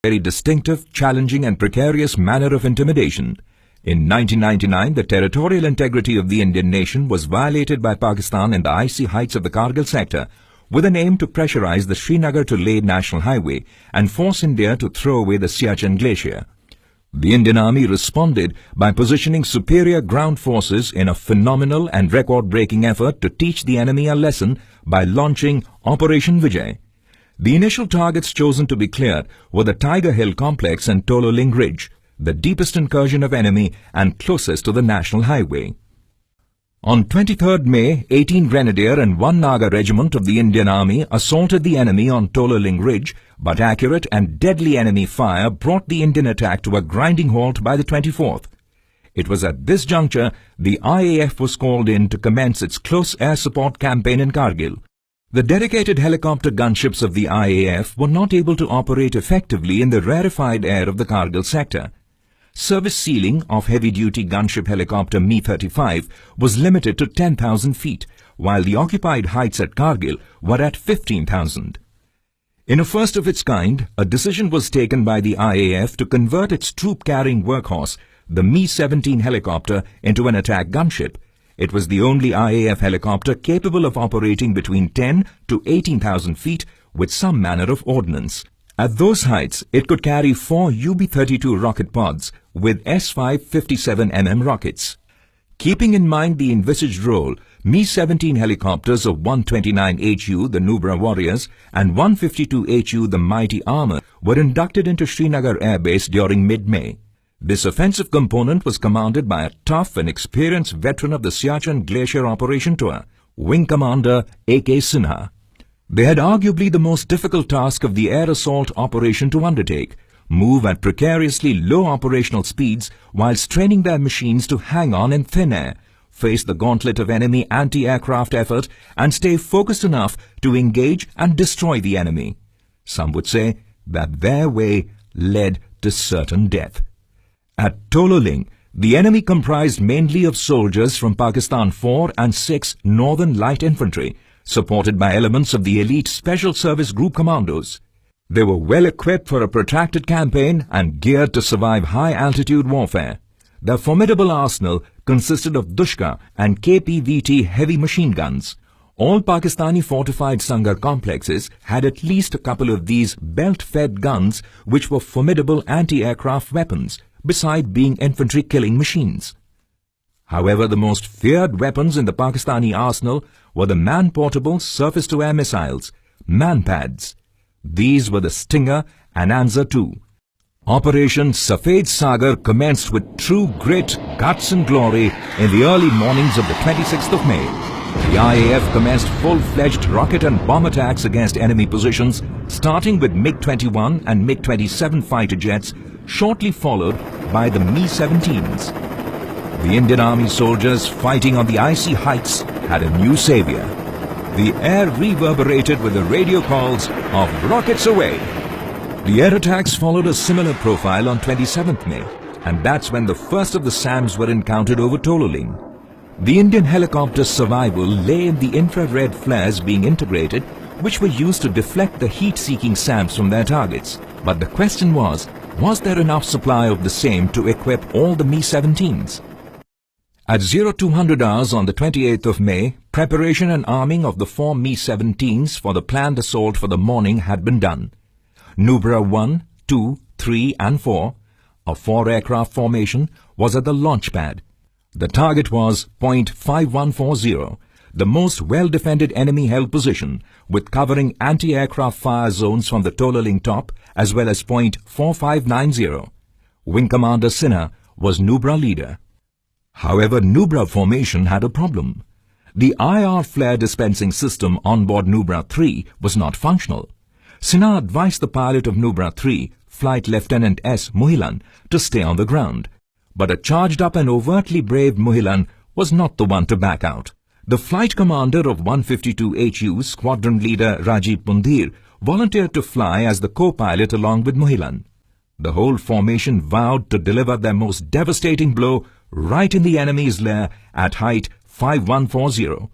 very distinctive, challenging and precarious manner of intimidation. In 1999, the territorial integrity of the Indian nation was violated by Pakistan in the icy heights of the Kargil sector, with an aim to pressurize the Srinagar to Leh National Highway and force India to throw away the Siachen Glacier. The Indian Army responded by positioning superior ground forces in a phenomenal and record-breaking effort to teach the enemy a lesson by launching Operation Vijay. The initial targets chosen to be cleared were the Tiger Hill complex and Tololing Ridge, the deepest incursion of enemy and closest to the National Highway. On 23rd May, 18 Grenadier and 1 Naga regiment of the Indian Army assaulted the enemy on Tololing Ridge, but accurate and deadly enemy fire brought the Indian attack to a grinding halt by the 24th. It was at this juncture the IAF was called in to commence its close air support campaign in Kargil. The dedicated helicopter gunships of the IAF were not able to operate effectively in the rarefied air of the Kargil sector. Service ceiling of heavy-duty gunship helicopter Mi-35 was limited to 10,000 feet, while the occupied heights at Kargil were at 15,000. In a first of its kind, a decision was taken by the IAF to convert its troop-carrying workhorse, the Mi-17 helicopter, into an attack gunship. It was the only IAF helicopter capable of operating between 10 to 18,000 feet with some manner of ordnance. At those heights, it could carry 4 UB-32 rocket pods with S-5 57mm rockets. Keeping in mind the envisaged role, Mi-17 helicopters of 129HU, the Nubra Warriors, and 152HU, the Mighty Armor, were inducted into Srinagar Air Base during mid-May. This offensive component was commanded by a tough and experienced veteran of the Siachen Glacier Operation Tour, Wing Commander A.K. Sinha. They had arguably the most difficult task of the air assault operation to undertake, move at precariously low operational speeds while straining their machines to hang on in thin air, face the gauntlet of enemy anti-aircraft effort and stay focused enough to engage and destroy the enemy. Some would say that their way led to certain death. At Tololing, the enemy comprised mainly of soldiers from Pakistan 4 and 6 Northern Light Infantry, supported by elements of the elite Special Service Group Commandos. They were well equipped for a protracted campaign and geared to survive high-altitude warfare. Their formidable arsenal consisted of Dushka and KPVT heavy machine guns. All Pakistani fortified Sangar complexes had at least a couple of these belt-fed guns which were formidable anti-aircraft weapons, beside being infantry killing machines. However, the most feared weapons in the Pakistani arsenal were the man-portable surface-to-air missiles, MANPADs. These were the Stinger and Anza II. Operation Safed Sagar commenced with true grit, guts and glory in the early mornings of the 26th of May. The IAF commenced full-fledged rocket and bomb attacks against enemy positions, starting with MiG-21 and MiG-27 fighter jets, shortly followed by the Mi-17s. The Indian Army soldiers fighting on the icy heights had a new savior. The air reverberated with the radio calls of "Rockets away!" The air attacks followed a similar profile on 27th May, and that's when the first of the SAMs were encountered over Tololing. The Indian helicopter survival lay in the infrared flares being integrated, which were used to deflect the heat-seeking SAMs from their targets. But the question was there enough supply of the same to equip all the Mi-17s? At 0200 hours on the 28th of May, preparation and arming of the 4 Mi-17s for the planned assault for the morning had been done. Nubra 1, 2, 3 and 4, a 4-aircraft formation, was at the launch pad. The target was point 5140, the most well-defended enemy-held position, with covering anti-aircraft fire zones from the Tololing top as well as point 4590. Wing Commander Sinha was Nubra leader. However, Nubra formation had a problem. The IR flare dispensing system on board Nubra 3 was not functional. Sinha advised the pilot of Nubra 3, Flight Lieutenant S. Muhilan, to stay on the ground. But a charged-up and overtly brave Muhilan was not the one to back out. The flight commander of 152HU, squadron leader Rajiv Pundir, volunteered to fly as the co-pilot along with Muhilan. The whole formation vowed to deliver their most devastating blow right in the enemy's lair at height 5140.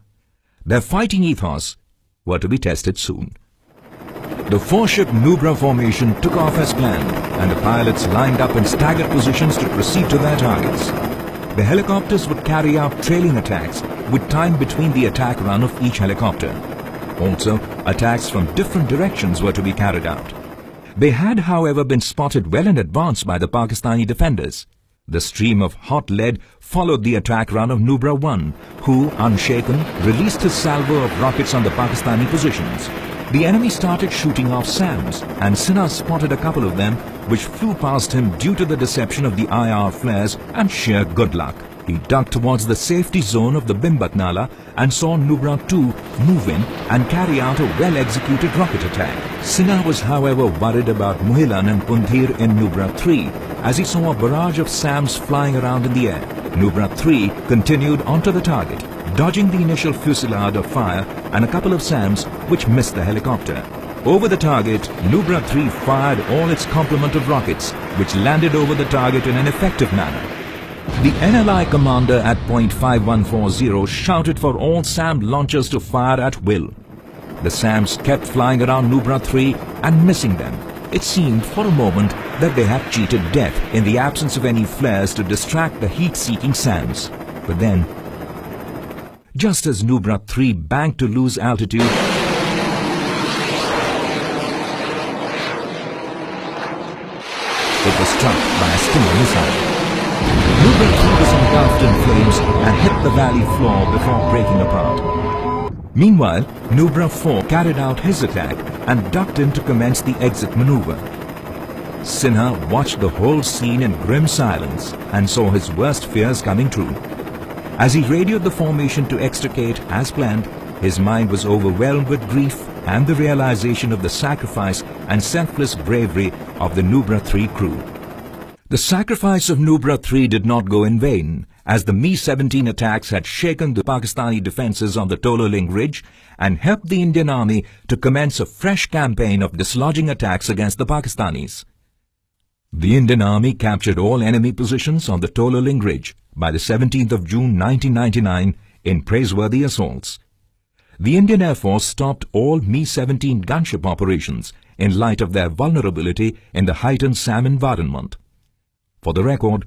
Their fighting ethos were to be tested soon. The four-ship Nubra formation took off as planned, and the pilots lined up in staggered positions to proceed to their targets. The helicopters would carry out trailing attacks with time between the attack run of each helicopter. Also, attacks from different directions were to be carried out. They had, however, been spotted well in advance by the Pakistani defenders. The stream of hot lead followed the attack run of Nubra 1, who, unshaken, released his salvo of rockets on the Pakistani positions. The enemy started shooting off SAMs, and Sinha spotted a couple of them which flew past him due to the deception of the IR flares and sheer good luck. He ducked towards the safety zone of the Bimbatnala and saw Nubra 2 move in and carry out a well-executed rocket attack. Sinha was, however, worried about Muhilan and Pundhir in Nubra 3 as he saw a barrage of SAMs flying around in the air. Nubra 3 continued onto the target, dodging the initial fusillade of fire and a couple of SAMs which missed the helicopter. Over the target, Nubra 3 fired all its complement of rockets, which landed over the target in an effective manner. The NLI commander at point 5140 shouted for all SAM launchers to fire at will. The SAMs kept flying around Nubra 3 and missing them. It seemed for a moment that they had cheated death in the absence of any flares to distract the heat-seeking SAMs. But then, just as Nubra 3 banked to lose altitude, it was struck by a Stinger missile. Nubra 3 was engulfed in flames and hit the valley floor before breaking apart. Meanwhile, Nubra 4 carried out his attack and ducked in to commence the exit maneuver. Sinha watched the whole scene in grim silence and saw his worst fears coming true. As he radioed the formation to extricate as planned, his mind was overwhelmed with grief and the realization of the sacrifice and selfless bravery of the Nubra 3 crew. The sacrifice of Nubra 3 did not go in vain, as the Mi-17 attacks had shaken the Pakistani defences on the Tololing Ridge and helped the Indian Army to commence a fresh campaign of dislodging attacks against the Pakistanis. The Indian Army captured all enemy positions on the Tololing Ridge by the 17th of June 1999 in praiseworthy assaults. The Indian Air Force stopped all Mi-17 gunship operations in light of their vulnerability in the heightened SAM environment. For the record,